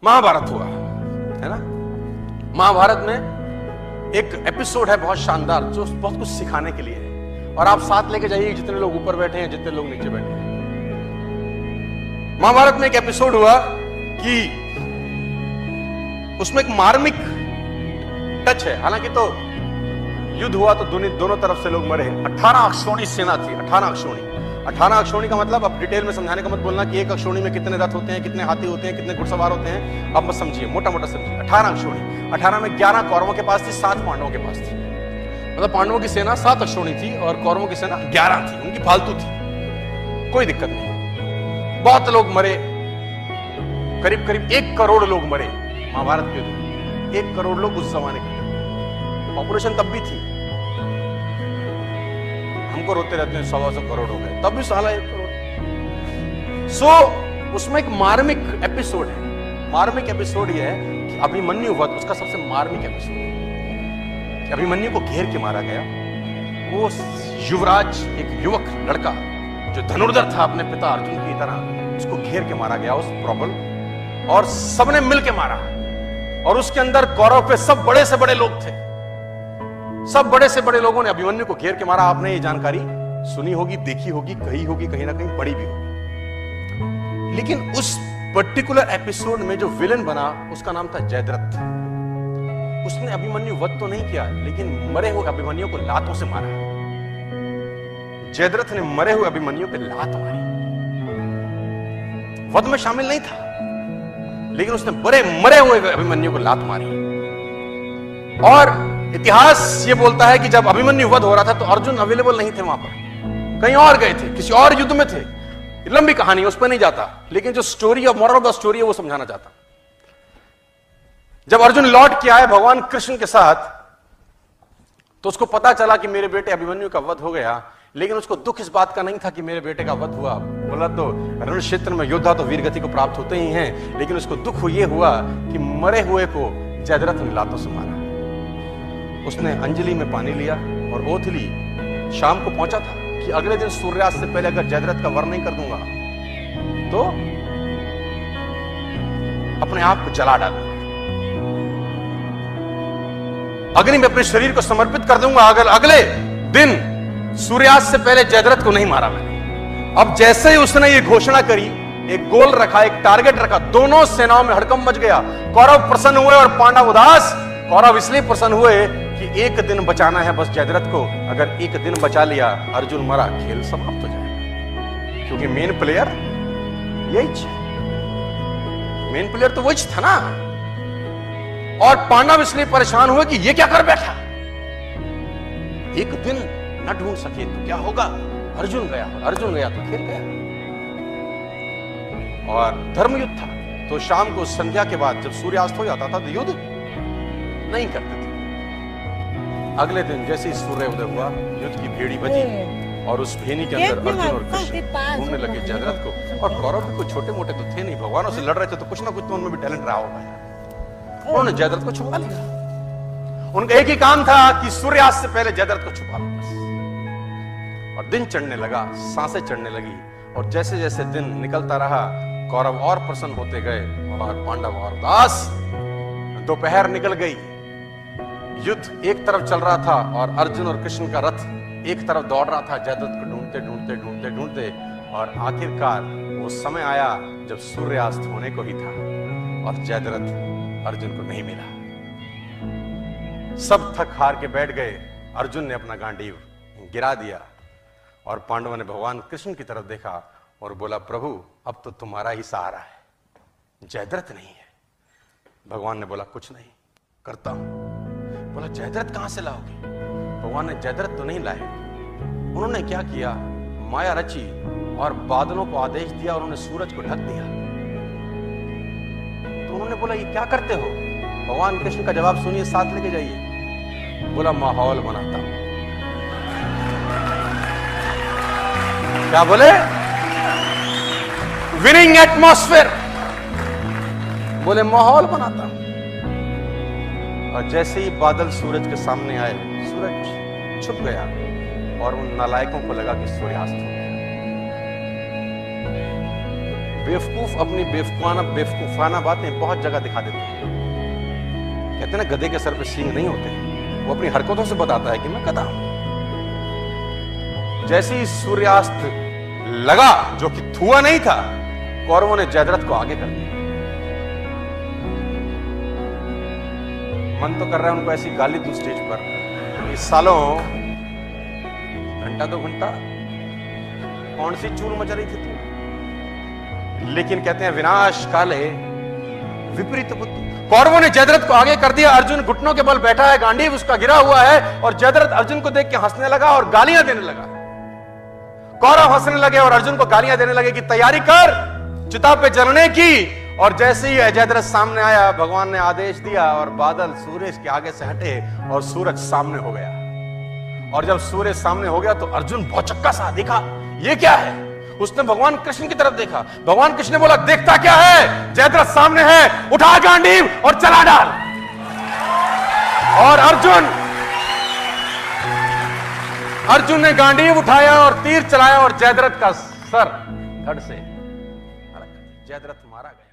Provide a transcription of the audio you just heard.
महाभारत हुआ, है ना। महाभारत में एक एपिसोड है बहुत शानदार, जो बहुत कुछ सिखाने के लिए है, और आप साथ लेके जाइए जितने लोग ऊपर बैठे हैं, जितने लोग नीचे बैठे हैं। महाभारत में एक एपिसोड हुआ कि उसमें एक मार्मिक टच है। हालांकि तो युद्ध हुआ तो दोनों तरफ से लोग मरे। 18 अक्षौणी सेना थी। 18 अक्षौणी। 18 अक्षौणी का मतलब, अब डिटेल में समझाने का मत बोलना कि एक अक्षौणी में कितने रथ होते हैं, कितने हाथी होते हैं, कितने घुड़सवार होते हैं, अब मत समझिए, मोटा मोटा समझिए। 18 अक्षौणी। 18 में 11 कौरवों के पास थी, 7 पांडवों के पास थी। मतलब पांडवों की सेना 7 अक्षौणी थी और कौरवों की सेना 11 थी। उनकी फालतू थी, कोई दिक्कत नहीं। बहुत लोग मरे, करीब करीब 1 करोड़ लोग मरे महाभारत के युद्ध में। 1 करोड़ लोग उस जमाने के, पॉपुलेशन तब भी थी। हमको रोते रहते हैं 100 करोड़ हो गए, तब भी साला 1 करोड़। सो उसमें एक मार्मिक एपिसोड है। मार्मिक एपिसोड यह है कि अभिमन्यु वध उसका सबसे मार्मिक एपिसोड है कि अभिमन्यु को घेर के मारा गया। वो युवराज, एक युवक लड़का जो धनुर्धर था अपने पिता अर्जुन की तरह, उसको घेर के मारा गया उस प्रबल, और सबने मिल के मारा। और उसके अंदर कौरव पे सब बड़े से बड़े लोग थे। सब बड़े से बड़े लोगों ने अभिमन्यु को घेर के मारा। आपने ये जानकारी सुनी होगी, देखी होगी, कही होगी, कहीं ना कहीं पढ़ी भी होगी। लेकिन उस पर्टिकुलर एपिसोड में जो विलेन बना उसका नाम था जयद्रथ। उसने अभिमन्यु वध तो नहीं किया, लेकिन मरे हुए अभिमन्यु को लातों से मारा। जयद्रथ ने मरे हुए अभिमन्यु पे लात मारी। वध में शामिल नहीं था, लेकिन उसने मरे हुए अभिमन्यु को लात मारी। और इतिहास ये बोलता है कि जब अभिमन्यु वध हो रहा था तो अर्जुन अवेलेबल नहीं थे वहां पर, कहीं और गए थे, किसी और युद्ध में थे। लंबी कहानी, उस पर नहीं जाता, लेकिन जो story of moral of the story है वो समझाना चाहता। जब अर्जुन लौट के आए भगवान कृष्ण के साथ, तो उसको पता चला कि मेरे बेटे अभिमन्यु का वध हो गया। लेकिन उसको दुख इस बात का नहीं था कि मेरे बेटे का वध हुआ। बोला तो रण क्षेत्र में योद्धा तो वीर गति को प्राप्त होते ही हैं, लेकिन उसको दुख ये हुआ कि मरे हुए को जयद्रथ ने लातों से मारा। उसने अंजलि में पानी लिया और ओथ ली। शाम को पहुंचा था कि अगले दिन सूर्यास्त से पहले अगर जयद्रथ का वर्ण नहीं कर दूंगा तो अपने आप को जला डालूंगा, अग्नि में अपने शरीर को समर्पित कर दूंगा अगर अगले दिन सूर्यास्त से पहले जयद्रथ को नहीं मारा मैंने। अब जैसे ही उसने ये घोषणा करी, एक गोल रखा, एक टारगेट रखा, दोनों सेनाओं में हड़कंप मच गया। कौरव प्रसन्न हुए और पांडव उदास। कौरव इसलिए प्रसन्न हुए कि एक दिन बचाना है बस जयद्रथ को। अगर एक दिन बचा लिया, अर्जुन मरा, खेल समाप्त हो जाएगा, क्योंकि मेन प्लेयर यही है। मेन प्लेयर तो वही था ना। और पांडव इसलिए परेशान हुए कि ये क्या कर बैठा, एक दिन न ढूंढ सके तो क्या होगा। अर्जुन गया तो खेल गया। और धर्मयुद्ध था, तो शाम को संध्या के बाद जब सूर्यास्त हो जाता था तो युद्ध नहीं करते थे। अगले दिन जैसे ही सूर्योदय हुआ, युद्ध की भेड़ी बजी और उस भेड़ी के अंदर अर्जुन और कृष्ण घूमने लगे जयद्रथ को। और कौरव भी कुछ छोटे मोटे तो थे नहीं, भगवानों से लड़ रहे थे, तो कुछ ना कुछ तो उनमें भी टैलेंट रहा होगा। उन्होंने जयद्रथ को छुपा लिया। उनका एक ही काम था कि सूर्यास्त से पहले जयद्रथ को छुपा लो बस। और दिन चढ़ने लगा, सांसें चढ़ने लगी, और जैसे जैसे दिन निकलता रहा कौरव और प्रसन्न होते गए और पांडव और उदास। दोपहर निकल गई, युद्ध एक तरफ चल रहा था और अर्जुन और कृष्ण का रथ एक तरफ दौड़ रहा था जयद्रथ को ढूंढते ढूंढते ढूंढते ढूंढते। और आखिरकार वो समय आया जब सूर्यास्त होने को ही था और जयद्रथ अर्जुन को नहीं मिला। सब थक हार के बैठ गए। अर्जुन ने अपना गांडीव गिरा दिया और पांडवों ने भगवान कृष्ण की तरफ देखा और बोला, प्रभु अब तो तुम्हारा ही सहारा है, जयद्रथ नहीं है। भगवान ने बोला, कुछ नहीं, करता हूं। बोला, जयद्रथ कहां से लाओगे? भगवान ने जयद्रथ तो नहीं लाए। उन्होंने क्या किया, माया रची और बादलों को आदेश दिया, उन्होंने सूरज को ढक दिया। तो उन्होंने बोला, ये क्या करते हो? भगवान कृष्ण का जवाब सुनिए, साथ लेके जाइए। बोला, माहौल बनाता हूं। क्या बोले? Winning atmosphere. बोले, माहौल बनाता हूं। और जैसे ही बादल सूरज के सामने आए, सूरज छुप गया और उन नालायकों को लगा कि सूर्यास्त हो गया। बेवकूफ अपनी बेवकूफाना बातें बहुत जगह दिखा देते हैं। कहते हैं ना, गधे के सर पे सींग नहीं होते, वो अपनी हरकतों से बताता है कि मैं गधा हूं। जैसे ही सूर्यास्त लगा, जो कि थुआ नहीं था, कौरवों ने जयद्रथ को आगे कर दिया। मन तो कर रहा है उनको ऐसी गाली दूं स्टेज पर, इस सालों घंटा 2 घंटा कौन सी चूल मचा रही थी तू। लेकिन कहते हैं विनाश काले विपरीत बुद्धि। कौरवों ने जयद्रथ को आगे कर दिया। अर्जुन घुटनों के बल बैठा है, गांडीव उसका गिरा हुआ है, और जयद्रथ अर्जुन को देख के हंसने लगा और गालियां देने लगा। कौरव हंसने लगे और अर्जुन को गालियां देने लगे कि तैयारी कर चिता पे जलने की। और जैसे ही जयद्रथ सामने आया, भगवान ने आदेश दिया और बादल सूरज के आगे से हटे और सूरज सामने हो गया। और जब सूरज सामने हो गया तो अर्जुन भौचक्का सा देखा, ये क्या है। उसने भगवान कृष्ण की तरफ देखा। भगवान कृष्ण ने बोला, देखता क्या है, जयद्रथ सामने है, उठा गांडीव और चला डाल। और अर्जुन ने गांडीव उठाया और तीर चलाया और जयद्रथ का सर धड़ से जयद्रथ मारा गया।